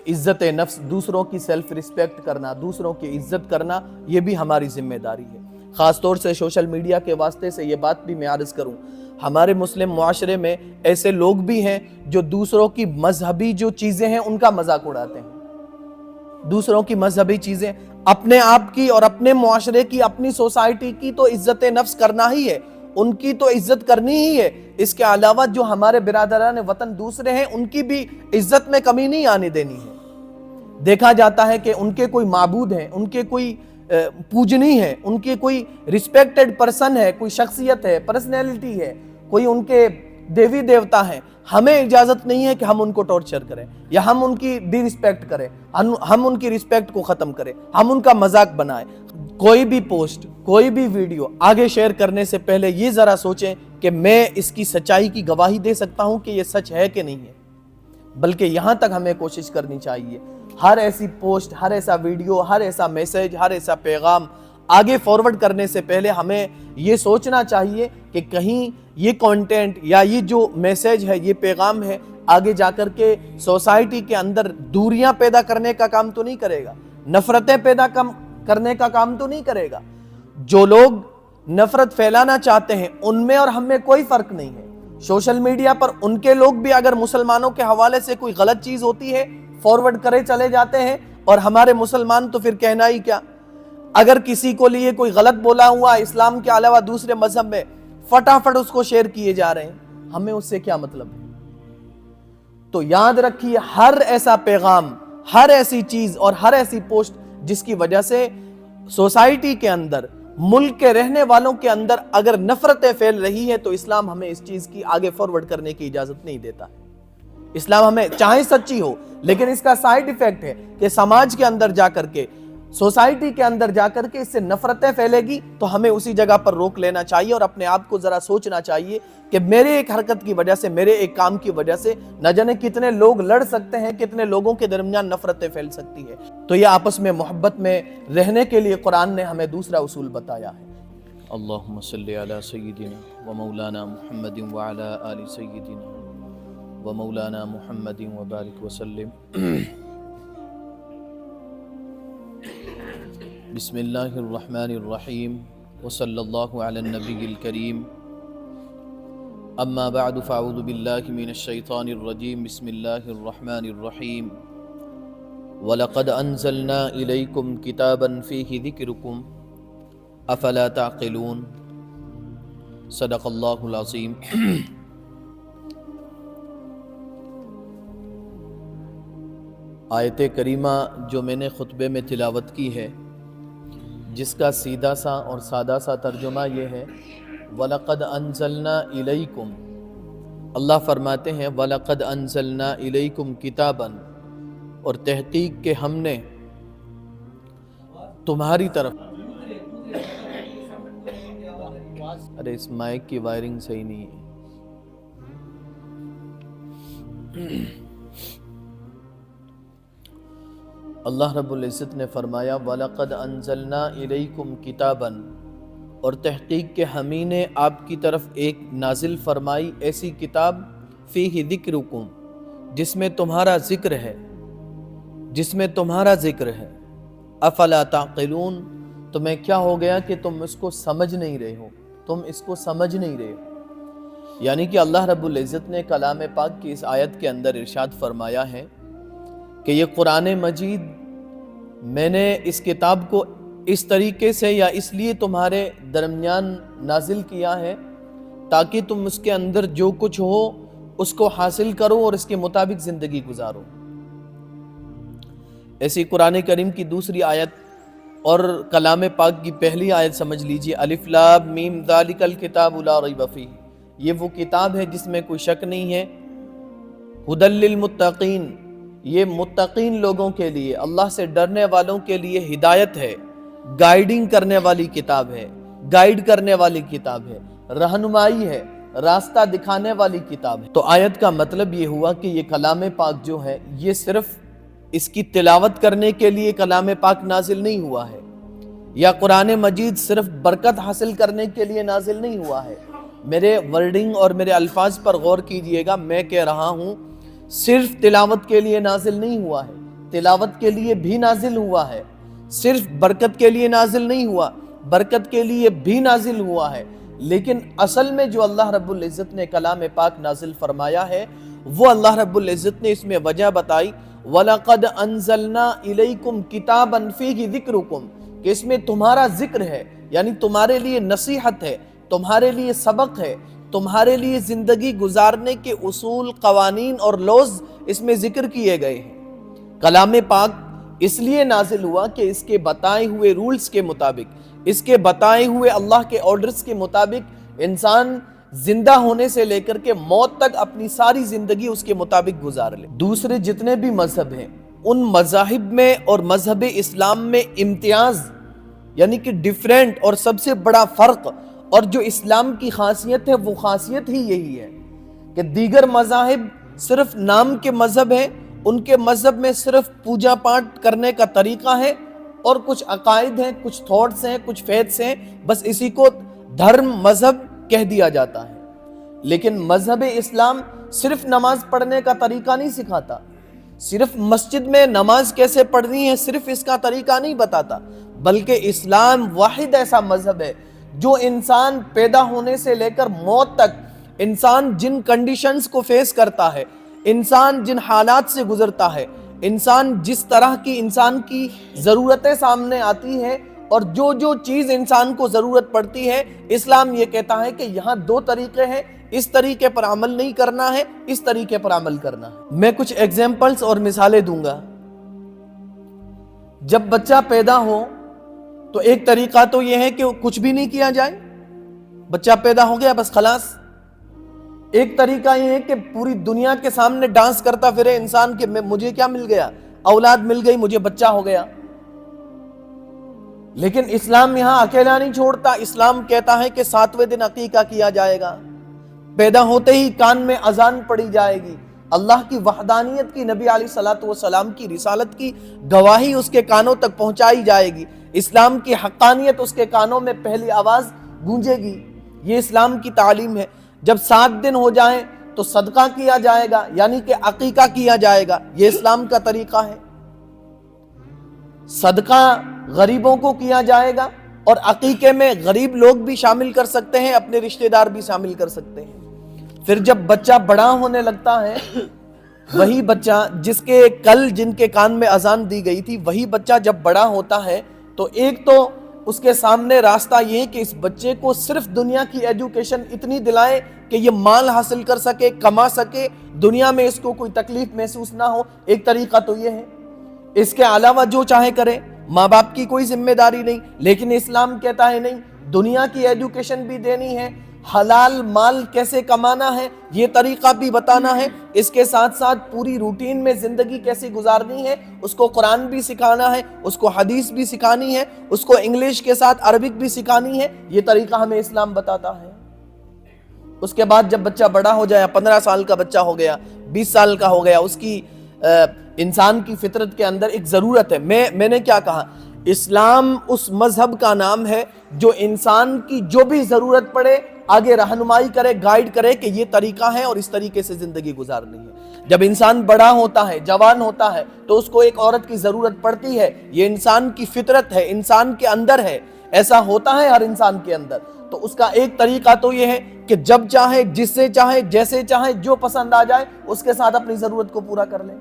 عزت نفس، دوسروں کی سیلف ریسپیکٹ کرنا، دوسروں کی عزت کرنا، یہ بھی ہماری ذمہ داری ہے۔ خاص طور سے سوشل میڈیا کے واسطے سے یہ بات بھی میں عرض کروں، ہمارے مسلم معاشرے میں ایسے لوگ بھی ہیں جو دوسروں کی مذہبی جو چیزیں ہیں ان کا مذاق اڑاتے ہیں۔ دوسروں کی مذہبی چیزیں، اپنے آپ کی اور اپنے معاشرے کی، اپنی سوسائٹی کی تو عزت نفس کرنا ہی ہے، ان کی تو عزت کرنی ہی ہے۔ اس کے علاوہ جو ہمارے برادران وطن دوسرے ہیں ان کی بھی عزت میں کمی نہیں آنے دینی ہے۔ دیکھا جاتا ہے کہ ان کے کوئی معبود ہیں، ان کے کوئی پوجنی ہے، ان کے کوئی ریسپیکٹڈ پرسن ہے، کوئی شخصیت ہے، پرسنالٹی ہے، کوئی ان کے دیوی دیوتا ہیں، ہمیں اجازت نہیں ہے کہ ہم ان کو ٹارچر کریں یا ہم ان کی ڈی رسپیکٹ کریں، ہم ان کی رسپیکٹ کو ختم کریں، ہم ان کا مذاق بنائیں۔ کوئی بھی پوسٹ، کوئی بھی ویڈیو آگے شیئر کرنے سے پہلے یہ ذرا سوچیں کہ میں اس کی سچائی کی گواہی دے سکتا ہوں کہ یہ سچ ہے کہ نہیں ہے۔ بلکہ یہاں تک ہمیں کوشش کرنی چاہیے، ہر ایسی پوسٹ، ہر ایسا ویڈیو، ہر ایسا میسج، ہر ایسا پیغام آگے فارورڈ کرنے سے پہلے ہمیں یہ سوچنا چاہیے کہ کہیں یہ کنٹینٹ یا یہ جو میسج ہے، یہ پیغام ہے، آگے جا کر کے سوسائٹی کے اندر دوریاں پیدا کرنے کا کام تو نہیں کرے گا، نفرتیں پیدا کرنے کا کام تو نہیں کرے گا۔ جو لوگ نفرت پھیلانا چاہتے ہیں ان میں اور ہم میں کوئی فرق نہیں ہے۔ سوشل میڈیا پر ان کے لوگ بھی اگر مسلمانوں کے حوالے سے کوئی غلط چیز ہوتی ہے فارورڈ کرے چلے جاتے ہیں، اور ہمارے مسلمان تو پھر کہنا ہی کیا۔ اگر کسی کو لیے کوئی غلط بولا ہوا اسلام کے علاوہ دوسرے مذہب میں فٹافٹ اس کو شیئر کیے جا رہے ہیں، ہمیں اس سے کیا مطلب ہے؟ تو یاد رکھیے، ہر ایسا پیغام، ہر ایسی چیز اور ہر ایسی پوسٹ جس کی وجہ سے سوسائٹی کے اندر، ملک کے رہنے والوں کے اندر اگر نفرتیں پھیل رہی ہے تو اسلام ہمیں اس چیز کی آگے فارورڈ کرنے کی اجازت نہیں دیتا۔ اسلام ہمیں چاہے سچی ہو، لیکن اس کا سائیڈ ایفیکٹ ہے کہ سماج کے اندر جا کر کے، سوسائٹی کے اندر جا کر کے اس سے نفرتیں پھیلے گی تو ہمیں اسی جگہ پر روک لینا چاہیے اور اپنے آپ کو ذرا سوچنا چاہیے کہ میرے ایک حرکت کی وجہ سے، میرے ایک کام کی وجہ سے نہ جانے کتنے لوگ لڑ سکتے ہیں، کتنے لوگوں کے درمیان نفرتیں پھیل سکتی ہے۔ تو یہ آپس میں محبت میں رہنے کے لیے قرآن نے ہمیں دوسرا اصول بتایا ہے۔ اللہم صلی علی سیدنا و مولانا محمد وعلی آل سیدنا و مولانا محمد وبارک وسلم۔ بسم اللہ الرحمن الرحیم وصلی اللہ علی النبی الکریم، اما بعد فاعوذ باللہ من الشیطان الرجیم، بسم اللہ الرحمن الرحیم۔ وَلَقَدْ أَنزَلْنَا إِلَيْكُمْ كِتَابًا فِيهِ ذِكْرُكُمْ افلا تعقلون۔ صدق اللہ العظیم۔ آیت کریمہ جو میں نے خطبے میں تلاوت کی ہے، جس کا سیدھا سا اور سادہ سا ترجمہ یہ ہے، وَلَقَدْ أَنزَلْنَا إِلَيْكُمْ، اللہ فرماتے ہیں وَلَقَدْ أَنزَلْنَا إِلَيْكُمْ كِتَابًا، اور تحقیق کہ ہم نے تمہاری طرف، ارے اس مائک کی وائرنگ صحیح نہیں ہے۔ اللہ رب العزت نے فرمایا وَلَقَدْ أَنزَلْنَا إِلَيْكُمْ كِتَابًا، اور تحقیق کہ ہمیں نے آپ کی طرف ایک نازل فرمائی ایسی کتاب، فِيهِ ذِكْرُكُمْ، جس میں تمہارا ذکر ہے، جس میں تمہارا ذکر ہے۔ افلا تعقلون، تمہیں کیا ہو گیا کہ تم اس کو سمجھ نہیں رہے ہو، تم اس کو سمجھ نہیں رہے ہو۔ یعنی کہ اللہ رب العزت نے کلام پاک کی اس آیت کے اندر ارشاد فرمایا ہے کہ یہ قرآن مجید میں نے اس کتاب کو اس طریقے سے یا اس لیے تمہارے درمیان نازل کیا ہے تاکہ تم اس کے اندر جو کچھ ہو اس کو حاصل کرو اور اس کے مطابق زندگی گزارو۔ ایسی قرآن کریم کی دوسری آیت اور کلام پاک کی پہلی آیت سمجھ لیجئے، الف لام میم ذالک الکتاب لا ریب فیہ، یہ وہ کتاب ہے جس میں کوئی شک نہیں ہے، ھدی للمتقین، یہ متقین لوگوں کے لیے، اللہ سے ڈرنے والوں کے لیے ہدایت ہے، گائیڈنگ کرنے والی کتاب ہے، گائیڈ کرنے والی کتاب ہے، رہنمائی ہے، راستہ دکھانے والی کتاب ہے۔ تو آیت کا مطلب یہ ہوا کہ یہ کلام پاک جو ہے یہ صرف اس کی تلاوت کرنے کے لیے کلام پاک نازل نہیں ہوا ہے، یا قرآن مجید صرف برکت حاصل کرنے کے لیے نازل نہیں ہوا ہے۔ میرے ورڈنگ اور میرے الفاظ پر غور کیجئے گا، میں کہہ رہا ہوں صرف تلاوت کے لیے نازل نہیں ہوا ہے، تلاوت کے لیے بھی نازل ہوا ہے، صرف برکت کے لیے نازل نہیں ہوا، برکت کے لیے بھی نازل ہوا ہے، لیکن اصل میں جو اللہ رب العزت نے کلام پاک نازل فرمایا ہے وہ اللہ رب العزت نے اس میں وجہ بتائی، وَلَقَدْ أَنزَلْنَا إِلَيْكُمْ كِتَابًا فِيهِ ذِكْرُكُمْ، کہ اس میں تمہارا ذکر ہے، یعنی تمہارے لیے نصیحت ہے، تمہارے لیے سبق ہے، تمہارے لیے زندگی گزارنے کے اصول، قوانین اور لوز اس میں ذکر کیے گئے ہیں۔ کلام پاک اس لیے نازل ہوا کہ اس کے بتائے ہوئے رولز کے مطابق، اس کے بتائے ہوئے اللہ کے آرڈرز کے مطابق انسان زندہ ہونے سے لے کر کے موت تک اپنی ساری زندگی اس کے مطابق گزار لے۔ دوسرے جتنے بھی مذہب ہیں ان مذاہب میں اور مذہب اسلام میں امتیاز، یعنی کہ ڈیفرنٹ اور سب سے بڑا فرق اور جو اسلام کی خاصیت ہے وہ خاصیت ہی یہی ہے کہ دیگر مذاہب صرف نام کے مذہب ہیں، ان کے مذہب میں صرف پوجا پاٹ کرنے کا طریقہ ہے اور کچھ عقائد ہیں، کچھ تھاٹس ہیں، کچھ فیتھس ہیں، بس اسی کو دھرم مذہب کہہ دیا جاتا ہے۔ لیکن مذہب اسلام صرف نماز پڑھنے کا طریقہ نہیں سکھاتا، صرف مسجد میں نماز کیسے پڑھنی ہے صرف اس کا طریقہ نہیں بتاتا، بلکہ اسلام واحد ایسا مذہب ہے جو انسان پیدا ہونے سے لے کر موت تک، انسان جن کنڈیشنز کو فیس کرتا ہے، انسان جن حالات سے گزرتا ہے، انسان جس طرح کی انسان کی ضرورتیں سامنے آتی ہیں اور جو جو چیز انسان کو ضرورت پڑتی ہے، اسلام یہ کہتا ہے کہ یہاں دو طریقے ہیں، اس طریقے پر عمل نہیں کرنا ہے، اس طریقے پر عمل کرنا ہے۔ میں کچھ ایگزامپلز اور مثالیں دوں گا۔ جب بچہ پیدا ہو تو ایک طریقہ تو یہ ہے کہ کچھ بھی نہیں کیا جائے، بچہ پیدا ہو گیا بس خلاص۔ ایک طریقہ یہ ہے کہ پوری دنیا کے سامنے ڈانس کرتا پھرے انسان کہ مجھے کیا مل گیا، اولاد مل گئی، مجھے بچہ ہو گیا۔ لیکن اسلام یہاں اکیلا نہیں چھوڑتا، اسلام کہتا ہے کہ 7ویں دن عقیقہ کیا جائے گا، پیدا ہوتے ہی کان میں اذان پڑی جائے گی، اللہ کی وحدانیت کی، نبی علیہ الصلوۃ والسلام کی رسالت کی گواہی اس کے کانوں تک پہنچائی جائے گی، اسلام کی حقانیت اس کے کانوں میں پہلی آواز گونجے گی۔ یہ اسلام کی تعلیم ہے۔ جب 7 دن ہو جائیں تو صدقہ کیا جائے گا، یعنی کہ عقیقہ کیا جائے گا، یہ اسلام کا طریقہ ہے۔ صدقہ غریبوں کو کیا جائے گا اور عقیقے میں غریب لوگ بھی شامل کر سکتے ہیں، اپنے رشتہ دار بھی شامل کر سکتے ہیں۔ پھر جب بچہ بڑا ہونے لگتا ہے، وہی بچہ جس کے کل جن کے کان میں اذان دی گئی تھی، وہی بچہ جب بڑا ہوتا ہے تو ایک تو اس کے سامنے راستہ یہ ہے کہ اس بچے کو صرف دنیا کی ایجوکیشن اتنی دلائے کہ یہ مال حاصل کر سکے، کما سکے، دنیا میں اس کو کوئی تکلیف محسوس نہ ہو، ایک طریقہ تو یہ ہے۔ اس کے علاوہ جو چاہے کرے، ماں باپ کی کوئی ذمہ داری نہیں، لیکن اسلام کہتا ہے نہیں، دنیا کی ایجوکیشن بھی دینی ہے، حلال مال کیسے کمانا ہے یہ طریقہ بھی بتانا ہے، اس کے ساتھ ساتھ پوری روٹین میں زندگی کیسے گزارنی ہے اس کو قرآن بھی سکھانا ہے، اس کو حدیث بھی سکھانی ہے، اس کو انگلش کے ساتھ عربک بھی سکھانی ہے، یہ طریقہ ہمیں اسلام بتاتا ہے۔ اس کے بعد جب بچہ بڑا ہو جائے، 15 سال کا بچہ ہو گیا، 20 سال کا ہو گیا، اس کی انسان کی فطرت کے اندر ایک ضرورت ہے۔ میں نے کیا کہا، اسلام اس مذہب کا نام ہے جو انسان کی جو بھی ضرورت پڑے آگے رہنمائی کرے، گائیڈ کرے کہ یہ طریقہ ہے اور اس طریقے سے زندگی گزارنی ہے۔ جب انسان بڑا ہوتا ہے، جوان ہوتا ہے، تو اس کو ایک عورت کی ضرورت پڑتی ہے، یہ انسان کی فطرت ہے، انسان کے اندر ہے، ایسا ہوتا ہے ہر انسان کے اندر۔ تو اس کا ایک طریقہ تو یہ ہے کہ جب چاہے، جس سے چاہے، جیسے چاہے، جو پسند آ جائے اس کے ساتھ اپنی ضرورت کو پورا کر لے۔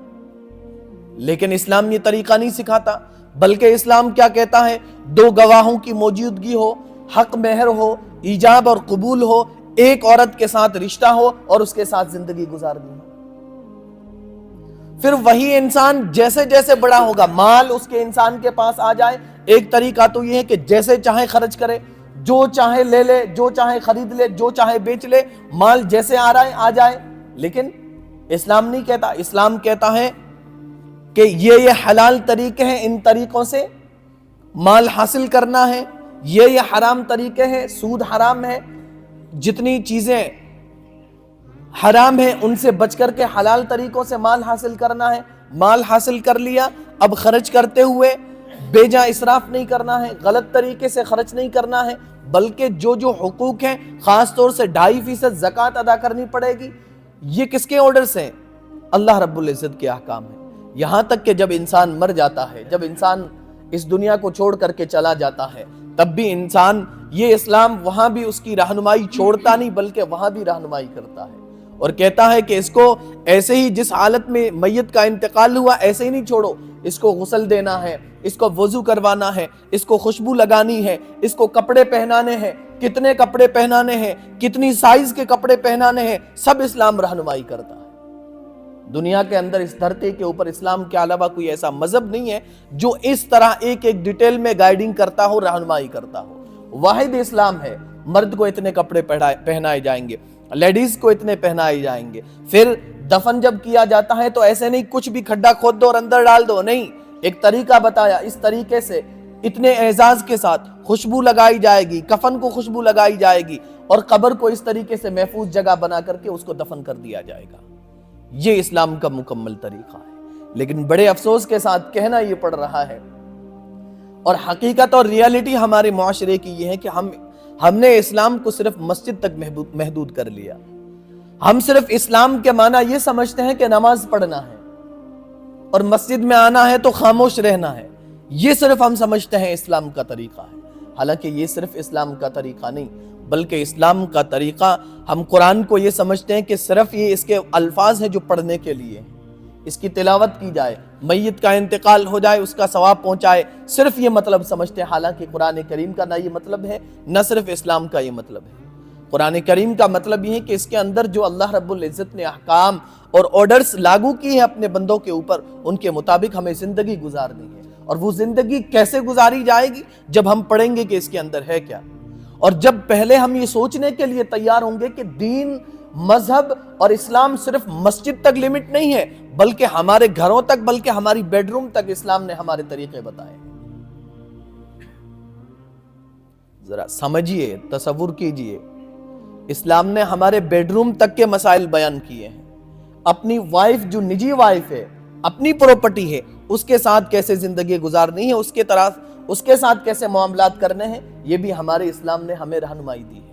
لیکن اسلام یہ طریقہ نہیں سکھاتا، بلکہ اسلام کیا کہتا ہے، 2 گواہوں کی موجودگی ہو، حق مہر ہو، ایجاب اور قبول ہو، ایک عورت کے ساتھ رشتہ ہو اور اس کے ساتھ زندگی گزارنی ہو۔ پھر وہی انسان جیسے جیسے بڑا ہوگا، مال اس کے انسان کے پاس آ جائے، ایک طریقہ تو یہ ہے کہ جیسے چاہے خرچ کرے، جو چاہے لے لے، جو چاہے خرید لے، جو چاہے بیچ لے، مال جیسے آ رہا ہے آ جائے۔ لیکن اسلام نہیں کہتا، اسلام کہتا ہے کہ یہ حلال طریقے ہیں، ان طریقوں سے مال حاصل کرنا ہے، یہ حرام طریقے ہیں، سود حرام ہے، جتنی چیزیں حرام ہیں ان سے بچ کر کے حلال طریقوں سے مال حاصل کرنا ہے۔ مال حاصل کر لیا، اب خرچ کرتے ہوئے بے جا اسراف نہیں کرنا ہے، غلط طریقے سے خرچ نہیں کرنا ہے، بلکہ جو جو حقوق ہیں، خاص طور سے 2.5% زکوٰۃ ادا کرنی پڑے گی۔ یہ کس کے آرڈرز ہیں؟ اللہ رب العزت کے احکام ہیں۔ یہاں تک کہ جب انسان مر جاتا ہے، جب انسان اس دنیا کو چھوڑ کر کے چلا جاتا ہے، تب بھی انسان یہ اسلام وہاں بھی اس کی رہنمائی چھوڑتا نہیں، بلکہ وہاں بھی رہنمائی کرتا ہے اور کہتا ہے کہ اس کو ایسے ہی جس حالت میں میت کا انتقال ہوا ایسے ہی نہیں چھوڑو، اس کو غسل دینا ہے، اس کو وضو کروانا ہے، اس کو خوشبو لگانی ہے، اس کو کپڑے پہنانے ہیں، کتنے کپڑے پہنانے ہیں، کتنی سائز کے کپڑے پہنانے ہیں، سب اسلام رہنمائی کرتا ہے۔ دنیا کے اندر اس دھرتی کے اوپر اسلام کے علاوہ کوئی ایسا مذہب نہیں ہے جو اس طرح ایک ایک ڈیٹیل میں گائیڈنگ کرتا ہو، رہنمائی کرتا ہو۔ واحد اسلام ہے، مرد کو اتنے کپڑے پہنائے جائیں گے، لیڈیز کو اتنے پہنائے جائیں گے، پھر دفن جب کیا جاتا ہے تو ایسے نہیں کچھ بھی کھڈا کھود دو اور اندر ڈال دو، نہیں، ایک طریقہ بتایا، اس طریقے سے اتنے اعزاز کے ساتھ خوشبو لگائی جائے گی، کفن کو خوشبو لگائی جائے گی اور قبر کو اس طریقے سے محفوظ جگہ بنا کر کے اس کو دفن کر دیا جائے گا۔ یہ اسلام کا مکمل طریقہ ہے، لیکن بڑے افسوس کے ساتھ کہنا یہ پڑ رہا ہے اور حقیقت اور ریالٹی ہمارے معاشرے کی یہ ہے کہ ہم نے اسلام کو صرف مسجد تک محدود کر لیا۔ ہم صرف اسلام کے معنی یہ سمجھتے ہیں کہ نماز پڑھنا ہے اور مسجد میں آنا ہے تو خاموش رہنا ہے، یہ صرف ہم سمجھتے ہیں اسلام کا طریقہ ہے۔ حالانکہ یہ صرف اسلام کا طریقہ نہیں، بلکہ اسلام کا طریقہ ہم قرآن کو یہ سمجھتے ہیں کہ صرف یہ اس کے الفاظ ہیں جو پڑھنے کے لیے، اس کی تلاوت کی جائے، میت کا انتقال ہو جائے، اس کا ثواب پہنچائے، صرف یہ مطلب سمجھتے ہیں۔ حالانکہ قرآن کریم کا نہ یہ مطلب ہے، نہ صرف اسلام کا یہ مطلب ہے۔ قرآن کریم کا مطلب یہ ہے کہ اس کے اندر جو اللہ رب العزت نے احکام اور آرڈرز لاگو کی ہیں اپنے بندوں کے اوپر، ان کے مطابق ہمیں زندگی گزارنی ہے۔ اور وہ زندگی کیسے گزاری جائے گی؟ جب ہم پڑھیں گے کہ اس کے اندر ہے کیا، اور جب پہلے ہم یہ سوچنے کے لیے تیار ہوں گے کہ دین، مذہب اور اسلام صرف مسجد تک لمٹ نہیں ہے، بلکہ ہمارے گھروں تک، بلکہ ہماری بیڈ روم تک اسلام نے ہمارے طریقے بتائے۔ ذرا سمجھیے، تصور کیجئے، اسلام نے ہمارے بیڈ روم تک کے مسائل بیان کیے ہیں۔ اپنی وائف جو نجی وائف ہے، اپنی پراپرٹی ہے، اس کے ساتھ کیسے زندگی گزارنی ہے، اس کے ساتھ کیسے معاملات کرنے ہیں، یہ بھی ہمارے اسلام نے ہمیں رہنمائی دی ہے۔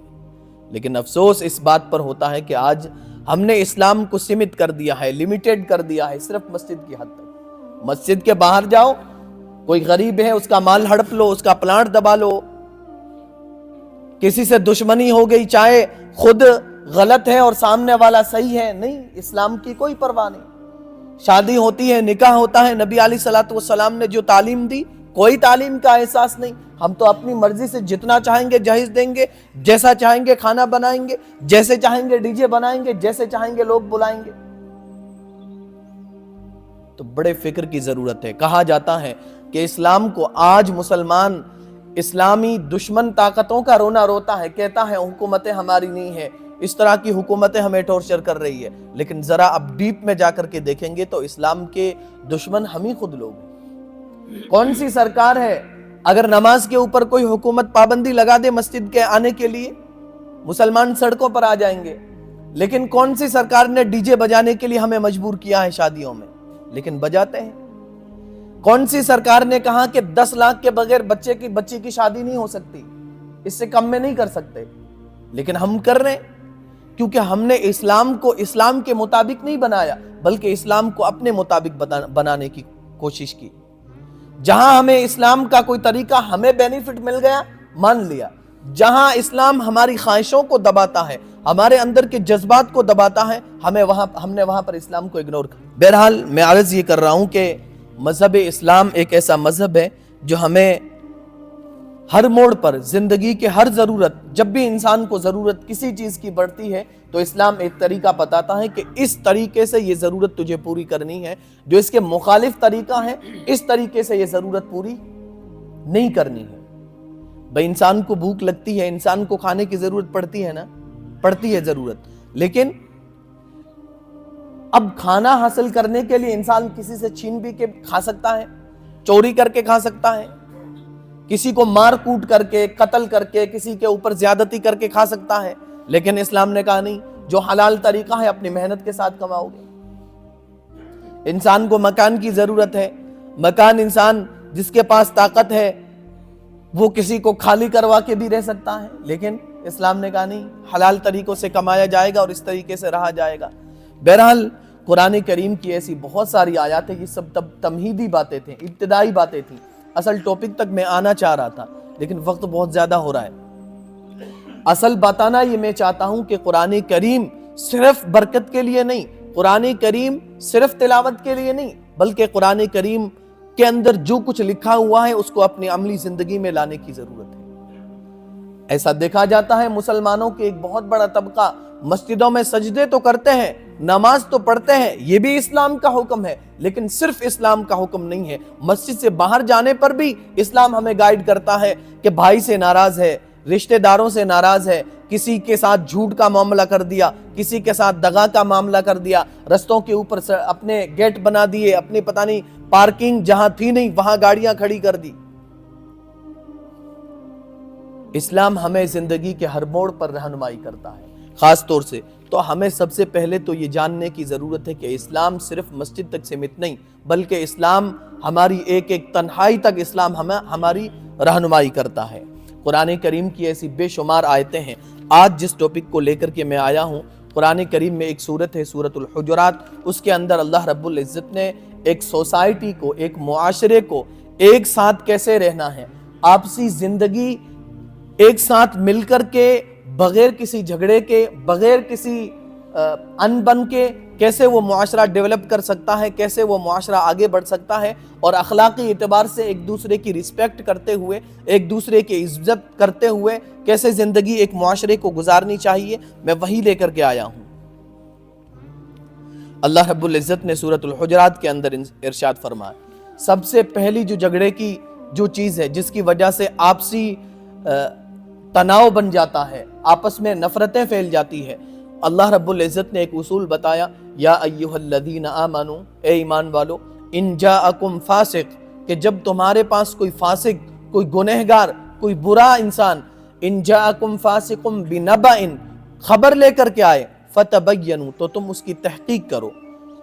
لیکن افسوس اس بات پر ہوتا ہے کہ آج ہم نے اسلام کو سمت کر دیا ہے، لیمیٹڈ کر دیا ہے صرف مسجد کی حد تک۔ مسجد کے باہر جاؤ، کوئی غریب ہے اس کا مال ہڑپ لو، اس کا پلانٹ دبا لو، کسی سے دشمنی ہو گئی، چاہے خود غلط ہے اور سامنے والا صحیح ہے، نہیں، اسلام کی کوئی پرواہ نہیں۔ شادی ہوتی ہے، نکاح ہوتا ہے، نبی علیہ الصلوۃ والسلام نے جو تعلیم دی، کوئی تعلیم کا احساس نہیں۔ ہم تو اپنی مرضی سے جتنا چاہیں گے جہیز دیں گے، جیسا چاہیں گے کھانا بنائیں گے، جیسے چاہیں گے ڈی جے بنائیں گے، جیسے چاہیں گے لوگ بلائیں گے۔ تو بڑے فکر کی ضرورت ہے۔ کہا جاتا ہے کہ اسلام کو آج مسلمان اسلامی دشمن طاقتوں کا رونا روتا ہے، کہتا ہے حکومتیں ہماری نہیں ہے، اس طرح کی حکومتیں ہمیں ٹارچر کر رہی ہے۔ لیکن ذرا اب ڈیپ میں جا کر کے دیکھیں گے تو اسلام کے دشمن ہم ہی خود لوگ ہیں۔ کون سی سرکار ہے اگر نماز کے اوپر کوئی حکومت پابندی لگا دے مسجد کے آنے کے لیے، مسلمان سڑکوں پر آ جائیں گے۔ لیکن کون سی سرکار نے ڈی جے بجانے کے لیے ہمیں مجبور کیا ہے شادیوں میں، لیکن بجاتے ہیں؟ کون سی سرکار نے کہا کہ 10 لاکھ کے بغیر بچی کی شادی نہیں ہو سکتی، اس سے کم میں نہیں کر سکتے، لیکن ہم کر رہے ہیں؟ کیونکہ ہم نے اسلام کو اسلام کے مطابق نہیں بنایا، بلکہ اسلام کو اپنے مطابق بنانے کی کوشش کی۔ جہاں ہمیں اسلام کا کوئی طریقہ ہمیں بینیفٹ مل گیا، مان لیا۔ جہاں اسلام ہماری خواہشوں کو دباتا ہے، ہمارے اندر کے جذبات کو دباتا ہے، ہم نے وہاں پر اسلام کو اگنور کر۔ بہرحال میں عرض یہ کر رہا ہوں کہ مذہب اسلام ایک ایسا مذہب ہے جو ہمیں ہر موڑ پر زندگی کے ہر ضرورت، جب بھی انسان کو ضرورت کسی چیز کی بڑھتی ہے تو اسلام ایک طریقہ بتاتا ہے کہ اس طریقے سے یہ ضرورت تجھے پوری کرنی ہے، جو اس کے مخالف طریقہ ہے اس طریقے سے یہ ضرورت پوری نہیں کرنی ہے۔ بھئی انسان کو بھوک لگتی ہے، انسان کو کھانے کی ضرورت پڑتی ہے نا، پڑتی ہے ضرورت، لیکن اب کھانا حاصل کرنے کے لیے انسان کسی سے چھین بھی کے کھا سکتا ہے، چوری کر کے کھا سکتا ہے، کسی کو مار کوٹ کر کے، قتل کر کے، کسی کے اوپر زیادتی کر کے کھا سکتا ہے، لیکن اسلام نے کہا نہیں، جو حلال طریقہ ہے اپنی محنت کے ساتھ کماؤ گے۔ انسان کو مکان کی ضرورت ہے، مکان انسان جس کے پاس طاقت ہے وہ کسی کو خالی کروا کے بھی رہ سکتا ہے، لیکن اسلام نے کہا نہیں، حلال طریقوں سے کمایا جائے گا اور اس طریقے سے رہا جائے گا۔ بہرحال قرآن کریم کی ایسی بہت ساری آیات ہیں، یہ سب تمہیدی باتیں تھیں، ابتدائی باتیں تھیں. اصل ٹاپک تک میں آنا چاہ رہا تھا لیکن وقت بہت زیادہ ہو رہا ہے. اصل بتانا یہ میں چاہتا ہوں کہ قرآن کریم صرف برکت کے لیے نہیں، قرآن کریم صرف تلاوت کے لیے نہیں، بلکہ قرآن کریم کے اندر جو کچھ لکھا ہوا ہے اس کو اپنی عملی زندگی میں لانے کی ضرورت ہے. ایسا دیکھا جاتا ہے مسلمانوں کے ایک بہت بڑا طبقہ مسجدوں میں سجدے تو کرتے ہیں، نماز تو پڑھتے ہیں، یہ بھی اسلام کا حکم ہے، لیکن صرف اسلام کا حکم نہیں ہے. مسجد سے باہر جانے پر بھی اسلام ہمیں گائیڈ کرتا ہے کہ بھائی سے ناراض ہے، رشتہ داروں سے ناراض ہے، کسی کے ساتھ جھوٹ کا معاملہ کر دیا، کسی کے ساتھ دغا کا معاملہ کر دیا، رستوں کے اوپر اپنے گیٹ بنا دیے، اپنی پتہ نہیں پارکنگ جہاں تھی نہیں وہاں گاڑیاں کھڑی کر دی. اسلام ہمیں زندگی کے ہر موڑ پر رہنمائی کرتا ہے. خاص طور سے تو ہمیں سب سے پہلے تو یہ جاننے کی ضرورت ہے کہ اسلام صرف مسجد تک سمت نہیں، بلکہ اسلام ہماری ایک ایک تنہائی تک اسلام ہماری رہنمائی کرتا ہے. قرآن کریم کی ایسی بے شمار آیتیں ہیں. آج جس ٹاپک کو لے کر کے میں آیا ہوں، قرآن کریم میں ایک سورت ہے سورت الحجرات، اس کے اندر اللہ رب العزت نے ایک سوسائٹی کو، ایک معاشرے کو ایک ساتھ کیسے رہنا ہے، آپسی زندگی ایک ساتھ مل کر کے، بغیر کسی جھگڑے کے، بغیر کسی ان بن کے کیسے وہ معاشرہ ڈیولپ کر سکتا ہے، کیسے وہ معاشرہ آگے بڑھ سکتا ہے، اور اخلاقی اعتبار سے ایک دوسرے کی رسپیکٹ کرتے ہوئے، ایک دوسرے کی عزت کرتے ہوئے کیسے زندگی ایک معاشرے کو گزارنی چاہیے، میں وہی لے کر کے آیا ہوں. اللہ رب العزت نے سورۃ الحجرات کے اندر ارشاد فرمایا، سب سے پہلی جو جھگڑے کی جو چیز ہے جس کی وجہ سے آپسی تناؤ بن جاتا ہے، آپس میں نفرتیں پھیل جاتی ہے، اللہ رب العزت نے ایک اصول بتایا، یا ایھا الذین آمنوا، اے ایمان والو، ان جاءکم فاسق، کہ جب تمہارے پاس کوئی فاسق، کوئی گنہگار، کوئی برا انسان، ان جاءکم فاسق بنبأ، خبر لے کر کے آئے، فتبینوا، تو تم اس کی تحقیق کرو،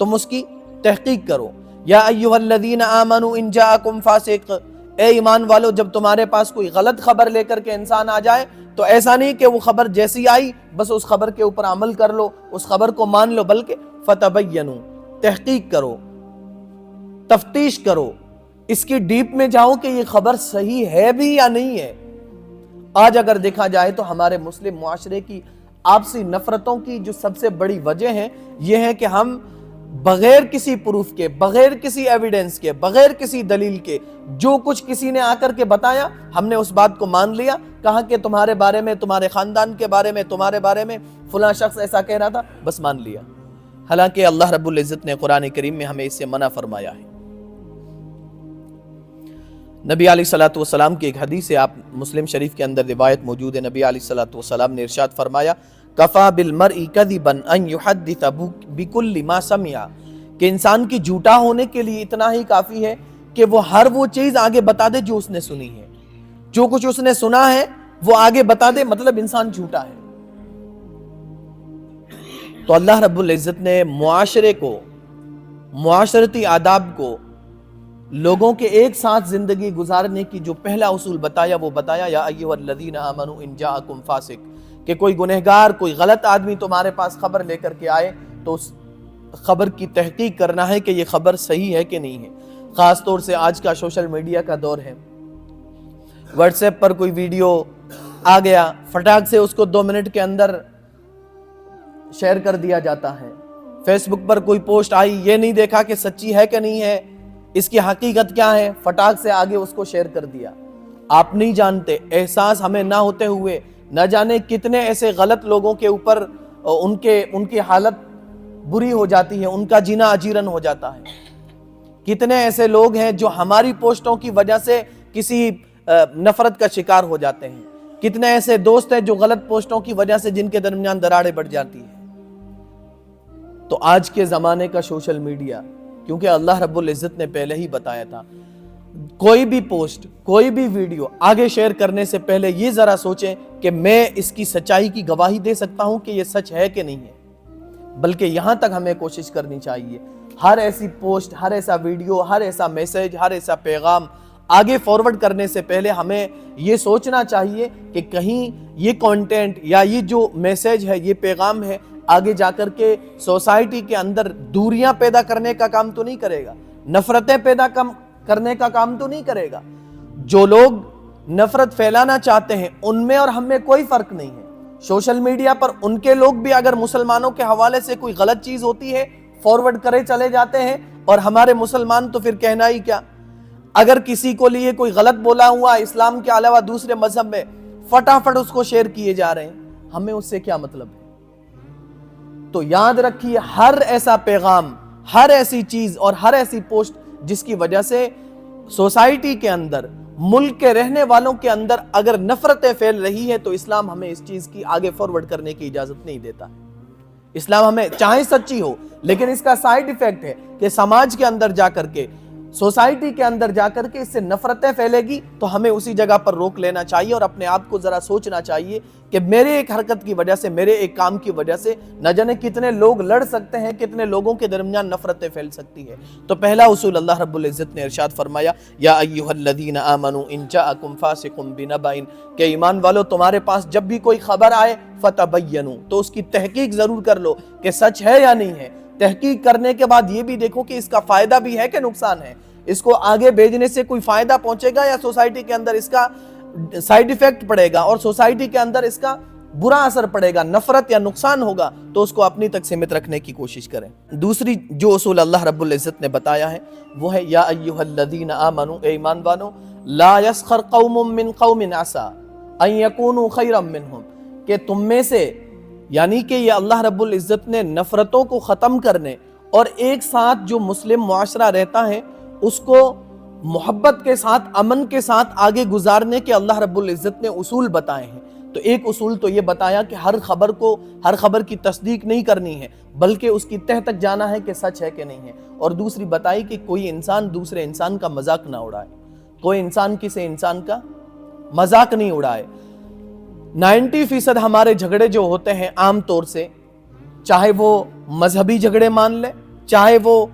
تم اس کی تحقیق کرو. یا ایھا الذین آمنوا ان جاءکم فاسق، اے ایمان والو، جب تمہارے پاس کوئی غلط خبر لے کر کے انسان آ جائے تو ایسا نہیں کہ وہ خبر جیسی آئی بس اس خبر کے اوپر عمل کر لو، اس خبر کو مان لو، بلکہ فتبینوا، تحقیق کرو، تفتیش کرو، اس کی ڈیپ میں جاؤ کہ یہ خبر صحیح ہے بھی یا نہیں ہے. آج اگر دیکھا جائے تو ہمارے مسلم معاشرے کی آپسی نفرتوں کی جو سب سے بڑی وجہ ہے یہ ہے کہ ہم بغیر کسی پروف کے، بغیر کسی ایویڈنس کے، بغیر کسی دلیل کے، جو کچھ کسی نے آ کر کے بتایا ہم نے اس بات کو مان لیا، کہا کہ تمہارے بارے میں، تمہارے خاندان کے بارے میں، تمہارے بارے میں فلاں شخص ایسا کہہ رہا تھا، بس مان لیا. حالانکہ اللہ رب العزت نے قرآن کریم میں ہمیں اس سے منع فرمایا ہے. نبی علیہ الصلوۃ والسلام کی ایک حدیث ہے، آپ مسلم شریف کے اندر روایت موجود ہے، نبی علیہ الصلوۃ والسلام نے ارشاد فرمایا، کفا بالمرء کذبا ان یحدث بکل ما سمع، کہ انسان کی جھوٹا ہونے کے لیے اتنا ہی کافی ہے کہ وہ ہر وہ چیز آگے بتا دے جو اس نے سنی ہے، جو کچھ اس نے سنا ہے وہ آگے بتا دے، مطلب انسان جھوٹا ہے. تو اللہ رب العزت نے معاشرے کو، معاشرتی آداب کو، لوگوں کے ایک ساتھ زندگی گزارنے کی جو پہلا اصول بتایا وہ بتایا، یا ایھا الذین آمنوا ان جاءکم فاسق، کہ کوئی گنہگار، کوئی غلط آدمی تمہارے پاس خبر لے کر کے آئے تو اس خبر کی تحقیق کرنا ہے کہ یہ خبر صحیح ہے کہ نہیں ہے. خاص طور سے آج کا سوشل میڈیا کا دور ہے، واٹس ایپ پر کوئی ویڈیو آ گیا، فٹاک سے اس کو 2 منٹ کے اندر شیئر کر دیا جاتا ہے. فیس بک پر کوئی پوسٹ آئی، یہ نہیں دیکھا کہ سچی ہے کہ نہیں ہے، اس کی حقیقت کیا ہے، فٹاک سے آگے اس کو شیئر کر دیا. آپ نہیں جانتے، احساس ہمیں نہ ہوتے ہوئے نہ جانے کتنے ایسے غلط لوگوں کے اوپر ان کی حالت بری ہو جاتی ہے، ان کا جینا اجیرن ہو جاتا ہے. کتنے ایسے لوگ ہیں جو ہماری پوسٹوں کی وجہ سے کسی نفرت کا شکار ہو جاتے ہیں. کتنے ایسے دوست ہیں جو غلط پوسٹوں کی وجہ سے جن کے درمیان دراڑیں بڑھ جاتی ہیں. تو آج کے زمانے کا سوشل میڈیا، کیونکہ اللہ رب العزت نے پہلے ہی بتایا تھا، کوئی بھی پوسٹ، کوئی بھی ویڈیو آگے شیئر کرنے سے پہلے یہ ذرا سوچیں کہ میں اس کی سچائی کی گواہی دے سکتا ہوں کہ یہ سچ ہے کہ نہیں ہے. بلکہ یہاں تک ہمیں کوشش کرنی چاہیے، ہر ایسی پوسٹ، ہر ایسا ویڈیو، ہر ایسا میسج، ہر ایسا پیغام آگے فارورڈ کرنے سے پہلے ہمیں یہ سوچنا چاہیے کہ کہیں یہ کانٹینٹ یا یہ جو میسج ہے، یہ پیغام ہے، آگے جا کر کے سوسائٹی کے اندر دوریاں پیدا کرنے کا کام تو نہیں کرے گا، نفرتیں پیدا کرنے کا کام تو نہیں کرے گا۔ جو لوگ نفرت پھیلانا چاہتے ہیں ان میں اور ہم میں کوئی فرق نہیں ہے۔ سوشل میڈیا پر ان کے لوگ بھی اگر مسلمانوں کے حوالے سے کوئی غلط چیز ہوتی ہے فارورڈ کرے چلے جاتے ہیں، اور ہمارے مسلمان تو پھر کہنا ہی کیا۔ اگر کسی کو لیے کوئی غلط بولا ہوا اسلام کے علاوہ دوسرے مذہب میں فٹافٹ اس کو شیئر کیے جا رہے ہیں، ہمیں اس سے کیا مطلب ہے؟ تو یاد رکھیے، ہر ایسا پیغام، ہر ایسی چیز اور ہر ایسی پوسٹ جس کی وجہ سے سوسائٹی کے اندر، ملک کے رہنے والوں کے اندر اگر نفرتیں پھیل رہی ہے تو اسلام ہمیں اس چیز کی آگے فارورڈ کرنے کی اجازت نہیں دیتا۔ اسلام ہمیں چاہے سچی ہو، لیکن اس کا سائیڈ ایفیکٹ ہے کہ سماج کے اندر جا کر کے، سوسائٹی کے اندر جا کر کے اس سے نفرتیں پھیلے گی تو ہمیں اسی جگہ پر روک لینا چاہیے اور اپنے آپ کو ذرا سوچنا چاہیے کہ میرے ایک حرکت کی وجہ سے، میرے ایک کام کی وجہ سے نہ جانے کتنے لوگ لڑ سکتے ہیں، کتنے لوگوں کے درمیان نفرتیں پھیل سکتی ہے۔ تو پہلا اصول اللہ رب العزت نے ارشاد فرمایا، یا ایھا الذین آمنوا ان جاءکم فاسق بنبأ، کہ ایمان والو تمہارے پاس جب بھی کوئی خبر آئے فتبینوا، تو اس کی تحقیق ضرور کر لو کہ سچ ہے یا نہیں ہے۔ تحقیق کرنے کے بعد یہ بھی دیکھو کہ اس کا فائدہ بھی ہے کہ نقصان ہے، اس کو آگے بھیجنے سے کوئی فائدہ پہنچے گا یا سوسائٹی کے اندر اس کا سائیڈ ایفیکٹ پڑے گا اور سوسائٹی کے اندر اس کا برا اثر پڑے گا، نفرت یا نقصان ہوگا، تو اس کو اپنی تک سیمت رکھنے کی کوشش کریں۔ دوسری جو اصول اللہ رب العزت نے بتایا ہے وہ ہے، یا ایھا الذین آمنوا، اے ایمان والو، لا یسخر قوم من قوم عسیٰ ان یکونوا خیرا منہم، کہ تم میں سے، یعنی کہ یہ اللہ رب العزت نے نفرتوں کو ختم کرنے اور ایک ساتھ جو مسلم معاشرہ رہتا ہے اس کو محبت کے ساتھ، امن کے ساتھ آگے گزارنے کے اللہ رب العزت نے اصول بتائے ہیں۔ تو ایک اصول تو یہ بتایا کہ ہر خبر کی تصدیق نہیں کرنی ہے، بلکہ اس کی تہ تک جانا ہے کہ سچ ہے کہ نہیں ہے۔ اور دوسری بتائی کہ کوئی انسان دوسرے انسان کا مذاق نہ اڑائے، کوئی انسان کسی انسان کا مذاق نہیں اڑائے۔ 90% ہمارے جھگڑے جو ہوتے ہیں عام طور سے، چاہے وہ مذہبی جھگڑے مان لے، چاہے وہ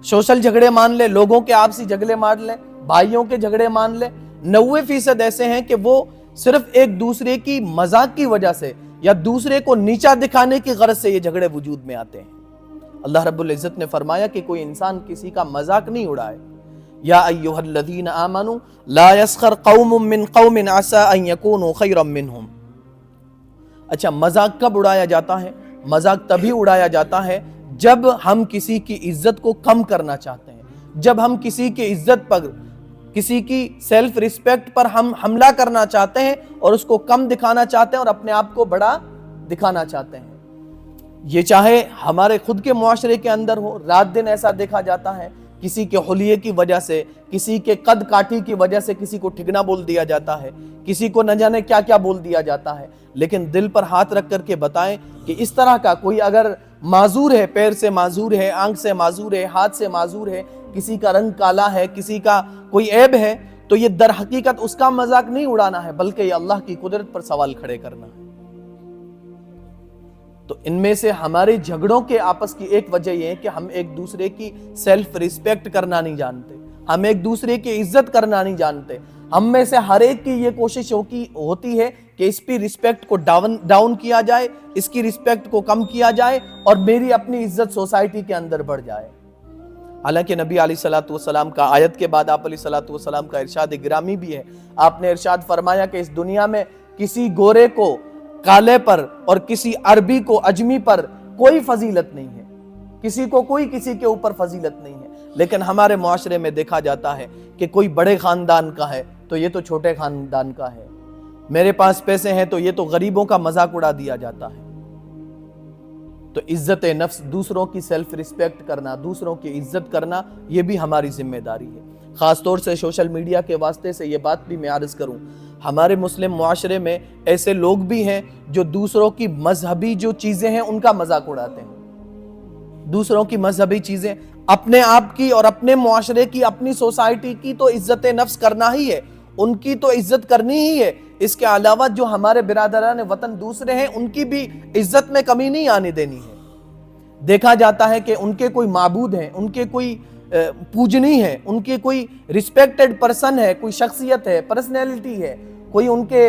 سوشل جھگڑے مان لے، لوگوں کے آپسی جھگڑے مان لے، بھائیوں کے جھگڑے مان لے، 90% ایسے ہیں کہ وہ صرف ایک دوسرے کی مذاق کی وجہ سے یا دوسرے کو نیچا دکھانے کی غرض سے یہ جھگڑے وجود میں آتے ہیں۔ اللہ رب العزت نے فرمایا کہ کوئی انسان کسی کا مذاق نہیں اڑائے۔ یا ایھا الذین آمنوا لا یسخر قوم من قوم عسیٰ ان یکونوا خیرا منہم۔ اچھا، مذاق کب اڑایا جاتا ہے؟ مذاق تبھی اڑایا جاتا ہے جب ہم کسی کی عزت کو کم کرنا چاہتے ہیں، جب ہم کسی کی عزت پر، کسی کی سیلف ریسپیکٹ پر ہم حملہ کرنا چاہتے ہیں اور اس کو کم دکھانا چاہتے ہیں اور اپنے آپ کو بڑا دکھانا چاہتے ہیں۔ یہ چاہے ہمارے خود کے معاشرے کے اندر ہو، رات دن ایسا دیکھا جاتا ہے، کسی کے حلیے کی وجہ سے، کسی کے قد کاٹھی کی وجہ سے کسی کو ٹھگنا بول دیا جاتا ہے، کسی کو نہ جانے کیا کیا بول دیا جاتا ہے۔ لیکن دل پر ہاتھ رکھ کر کے بتائیں کہ اس طرح کا کوئی اگر معذور ہے، پیر سے معذور ہے، آنکھ سے معذور ہے، ہاتھ سے معذور ہے، کسی کا رنگ کالا ہے، کسی کا کوئی عیب ہے، تو یہ در حقیقت اس کا مذاق نہیں اڑانا ہے، بلکہ یہ اللہ کی قدرت پر سوال کھڑے کرنا ہے۔ تو ان میں سے ہمارے جھگڑوں کے آپس کی ایک وجہ یہ ہے کہ ہم ایک دوسرے کی سیلف ریسپیکٹ کرنا نہیں جانتے، ہم ایک دوسرے کی عزت کرنا نہیں جانتے۔ ہم میں سے ہر ایک کی یہ کوشش ہوتی ہے کہ اس کی رسپیکٹ کو ڈاؤن کیا جائے، اس کی رسپیکٹ کو کم کیا جائے اور میری اپنی عزت سوسائٹی کے اندر بڑھ جائے۔ حالانکہ نبی علیہ الصلوۃ والسلام کا آیت کے بعد آپ علیہ الصلوۃ والسلام کا ارشاد گرامی بھی ہے۔ آپ نے ارشاد فرمایا کہ اس دنیا میں کسی گورے کو کالے پر اور کسی عربی کو اجمی پر کوئی فضیلت نہیں ہے، کسی کو کوئی کسی کے اوپر فضیلت نہیں ہے۔ لیکن ہمارے معاشرے میں دیکھا جاتا ہے کہ کوئی بڑے خاندان کا ہے تو یہ تو چھوٹے خاندان کا ہے، میرے پاس پیسے ہیں تو یہ تو غریبوں کا مذاق اڑا دیا جاتا ہے۔ تو عزت نفس، دوسروں کی سیلف ریسپیکٹ کرنا، دوسروں کی عزت کرنا، یہ بھی ہماری ذمہ داری ہے۔ خاص طور سے سوشل میڈیا کے واسطے سے یہ بات بھی میں عرض کروں، ہمارے مسلم معاشرے میں ایسے لوگ بھی ہیں جو دوسروں کی مذہبی جو چیزیں ہیں ان کا مذاق اڑاتے ہیں۔ دوسروں کی مذہبی چیزیں، اپنے آپ کی اور اپنے معاشرے کی، اپنی سوسائٹی کی تو عزت نفس کرنا ہی ہے، ان کی تو عزت کرنی ہی ہے۔ اس کے علاوہ جو ہمارے برادران وطن دوسرے ہیں ان کی بھی عزت میں کمی نہیں آنے دینی ہے۔ دیکھا جاتا ہے کہ ان کے کوئی معبود ہیں، ان کے کوئی پوجنی ہے، ان کے کوئی ریسپیکٹڈ پرسن ہے، کوئی شخصیت ہے، پرسنالٹی ہے، کوئی ان کے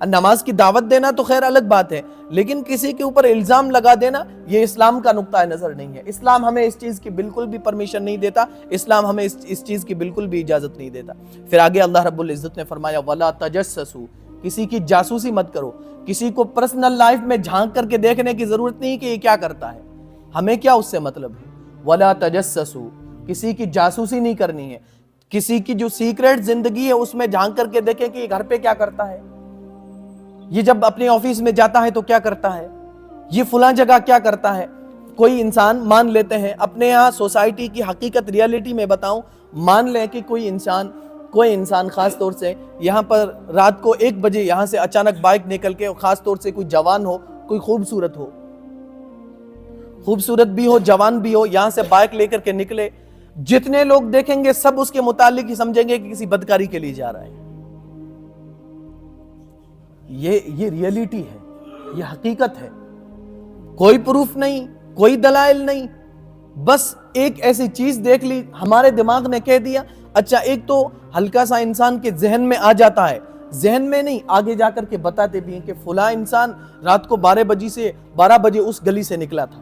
نماز کی دعوت دینا تو خیر الگ بات ہے، لیکن کسی کے اوپر الزام لگا دینا یہ اسلام کا نقطہ نظر نہیں ہے۔ اسلام ہمیں اس چیز کی بالکل بھی پرمیشن نہیں دیتا، اسلام ہمیں اس چیز کی بالکل بھی اجازت نہیں دیتا۔ پھر آگے اللہ رب العزت نے فرمایا وَلَا تَجَسَّسُوا، کسی کی جاسوسی مت کرو، کسی کو پرسنل لائف میں جھانک کر کے دیکھنے کی ضرورت نہیں کہ یہ کیا کرتا ہے، ہمیں کیا اس سے مطلب ہے۔ وَلَا تَجَسَّسُوا، کسی کی جاسوسی نہیں کرنی ہے، کسی کی جو سیکریٹ زندگی ہے اس میں جھانک کر کے دیکھیں کہ یہ گھر پہ کیا کرتا ہے، یہ جب اپنے آفس میں جاتا ہے تو کیا کرتا ہے، یہ فلاں جگہ کیا کرتا ہے۔ کوئی انسان مان لیتے ہیں اپنے یہاں سوسائٹی کی حقیقت ریالٹی میں بتاؤں، مان لیں کہ کوئی انسان خاص طور سے یہاں پر رات کو 1 بجے یہاں سے اچانک بائک نکل کے، خاص طور سے کوئی جوان ہو، کوئی خوبصورت بھی ہو، جوان بھی ہو، یہاں سے بائک لے کر کے نکلے، جتنے لوگ دیکھیں گے سب اس کے متعلق ہی سمجھیں گے کہ کسی بدکاری کے لیے جا رہا ہے۔ یہ ریئلٹی ہے، یہ حقیقت ہے، کوئی پروف نہیں، کوئی دلائل نہیں، بس ایک ایسی چیز دیکھ لی، ہمارے دماغ نے کہہ دیا۔ اچھا، ایک تو ہلکا سا انسان کے ذہن میں آ جاتا ہے، ذہن میں نہیں، آگے جا کر کے بتاتے بھی ہیں کہ فلاں انسان رات کو 12 بجے اس گلی سے نکلا تھا،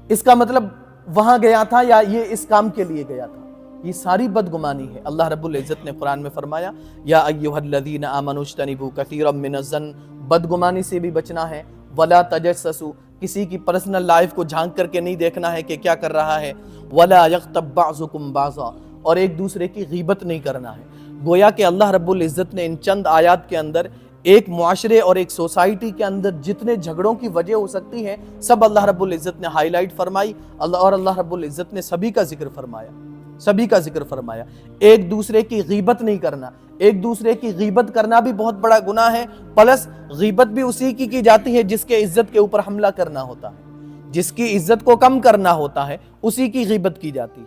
اس کا مطلب وہاں گیا تھا یا یہ اس کام کے لیے گیا تھا۔ یہ ساری بدگمانی ہے۔ اللہ رب العزت نے قرآن میں فرمایا یا ایھا الذین آمنوا اجتنبوا کثیرا من الظن، بدگمانی سے بھی بچنا ہے۔ ولا تجسسوا، کسی کی پرسنل لائف کو جھانک کر کے نہیں دیکھنا ہے کہ کیا کر رہا ہے۔ ولا یغتب بعضکم بعضا، اور ایک دوسرے کی غیبت نہیں کرنا ہے۔ گویا کہ اللہ رب العزت نے ان چند آیات کے اندر ایک معاشرے اور ایک سوسائٹی کے اندر جتنے جھگڑوں کی وجہ ہو سکتی ہے سب اللہ رب العزت نے ہائی لائٹ فرمائی، اور اللہ رب العزت نے سبھی کا ذکر فرمایا۔ ایک دوسرے کی غیبت نہیں کرنا، ایک دوسرے کی غیبت کرنا بھی بہت بڑا گناہ ہے، پلس غیبت بھی اسی کی جاتی ہے جس کے عزت کے اوپر حملہ کرنا ہوتا ہے، جس کی عزت کو کم کرنا ہوتا ہے اسی کی غیبت کی جاتی ہے۔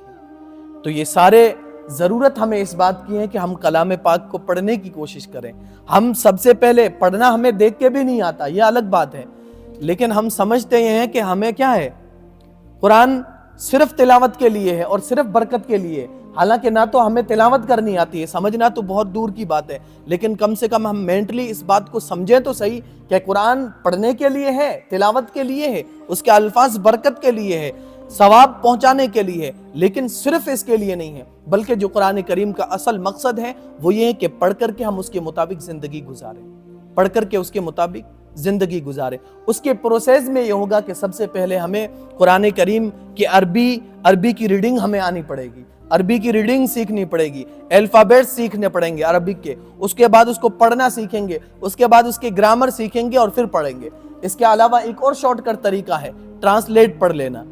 تو یہ سارے ضرورت ہمیں اس بات کی ہے کہ ہم کلام پاک کو پڑھنے کی کوشش کریں۔ ہم سب سے پہلے پڑھنا ہمیں دیکھ کے بھی نہیں آتا، یہ الگ بات ہے، لیکن ہم سمجھتے ہیں کہ ہمیں کیا ہے، قرآن صرف تلاوت کے لیے ہے اور صرف برکت کے لیے، حالانکہ نہ تو ہمیں تلاوت کرنی آتی ہے، سمجھنا تو بہت دور کی بات ہے، لیکن کم سے کم ہم مینٹلی اس بات کو سمجھیں تو صحیح کہ قرآن پڑھنے کے لیے ہے، تلاوت کے لیے ہے، اس کے الفاظ برکت کے لیے ہے، ثواب پہنچانے کے لیے ہے، لیکن صرف اس کے لیے نہیں ہے، بلکہ جو قرآن کریم کا اصل مقصد ہے وہ یہ ہے کہ پڑھ کر کے ہم اس کے مطابق زندگی گزاریں، اس کے پروسیس میں یہ ہوگا کہ سب سے پہلے ہمیں قرآن کریم کی عربی کی ریڈنگ ہمیں آنی پڑے گی، عربی کی ریڈنگ سیکھنی پڑے گی، الفابیٹ سیکھنے پڑیں گے عربک کے، اس کے بعد اس کو پڑھنا سیکھیں گے، اس کے بعد اس کے گرامر سیکھیں گے اور پھر پڑھیں گے۔ اس کے علاوہ ایک اور شارٹ کٹ طریقہ ہے، ٹرانسلیٹ پڑھ لینا۔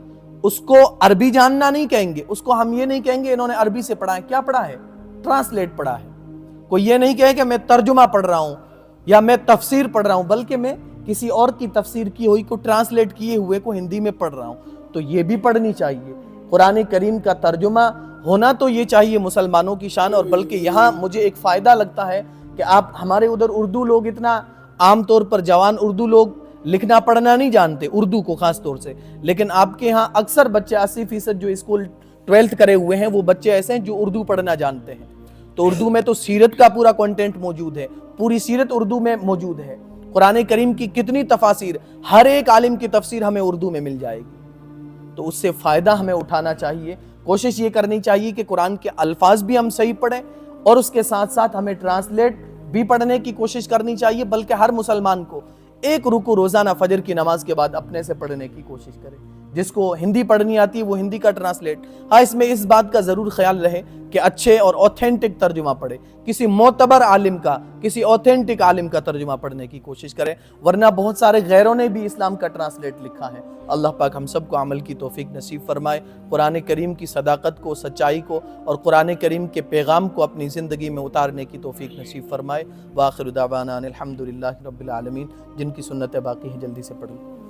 اس کو عربی جاننا نہیں کہیں گے، اس کو ہم یہ نہیں کہیں گے انہوں نے عربی سے پڑھا ہے، کیا پڑھا ہے؟ ٹرانسلیٹ پڑھا ہے۔ کوئی یہ نہیں کہے کہ میں ترجمہ پڑھ رہا ہوں یا میں تفسیر پڑھ رہا ہوں، بلکہ میں کسی اور کی تفسیر کی ہوئی کو ٹرانسلیٹ کیے ہوئے کو ہندی میں پڑھ رہا ہوں، تو یہ بھی پڑھنی چاہیے۔ قرآن کریم کا ترجمہ ہونا تو یہ چاہیے مسلمانوں کی شان، اور بلکہ یہاں مجھے ایک فائدہ لگتا ہے کہ آپ ہمارے ادھر اردو لوگ اتنا عام طور پر جوان اردو لوگ لکھنا پڑھنا نہیں جانتے، اردو کو خاص طور سے، لیکن آپ کے ہاں اکثر بچے 80% جو اسکول 12th کرے ہوئے ہیں وہ بچے ایسے ہیں جو اردو پڑھنا جانتے ہیں۔ تو اردو میں تو سیرت کا پورا کنٹینٹ موجود ہے، پوری سیرت اردو میں موجود ہے، قرآن کریم کی کتنی تفاسیر، ہر ایک عالم کی تفسیر ہمیں اردو میں مل جائے گی، تو اس سے فائدہ ہمیں اٹھانا چاہیے۔ کوشش یہ کرنی چاہیے کہ قرآن کے الفاظ بھی ہم صحیح پڑھیں، اور اس کے ساتھ ساتھ ہمیں ٹرانسلیٹ بھی پڑھنے کی کوشش کرنی چاہیے، بلکہ ہر مسلمان کو ایک رکوع روزانہ فجر کی نماز کے بعد اپنے سے پڑھنے کی کوشش کرے۔ جس کو ہندی پڑھنی آتی ہے وہ ہندی کا ٹرانسلیٹ، ہاں اس میں اس بات کا ضرور خیال رہے کہ اچھے اور اوتھینٹک ترجمہ پڑھے، کسی معتبر عالم کا، کسی اوتھینٹک عالم کا ترجمہ پڑھنے کی کوشش کرے، ورنہ بہت سارے غیروں نے بھی اسلام کا ٹرانسلیٹ لکھا ہے۔ اللہ پاک ہم سب کو عمل کی توفیق نصیب فرمائے، قرآن کریم کی صداقت کو، سچائی کو اور قرآن کریم کے پیغام کو اپنی زندگی میں اتارنے کی توفیق نصیب فرمائے۔ وآخر دعوانا الحمدللہ رب العالمین۔ جن کی سنتیں باقی ہیں جلدی سے پڑھ لیں۔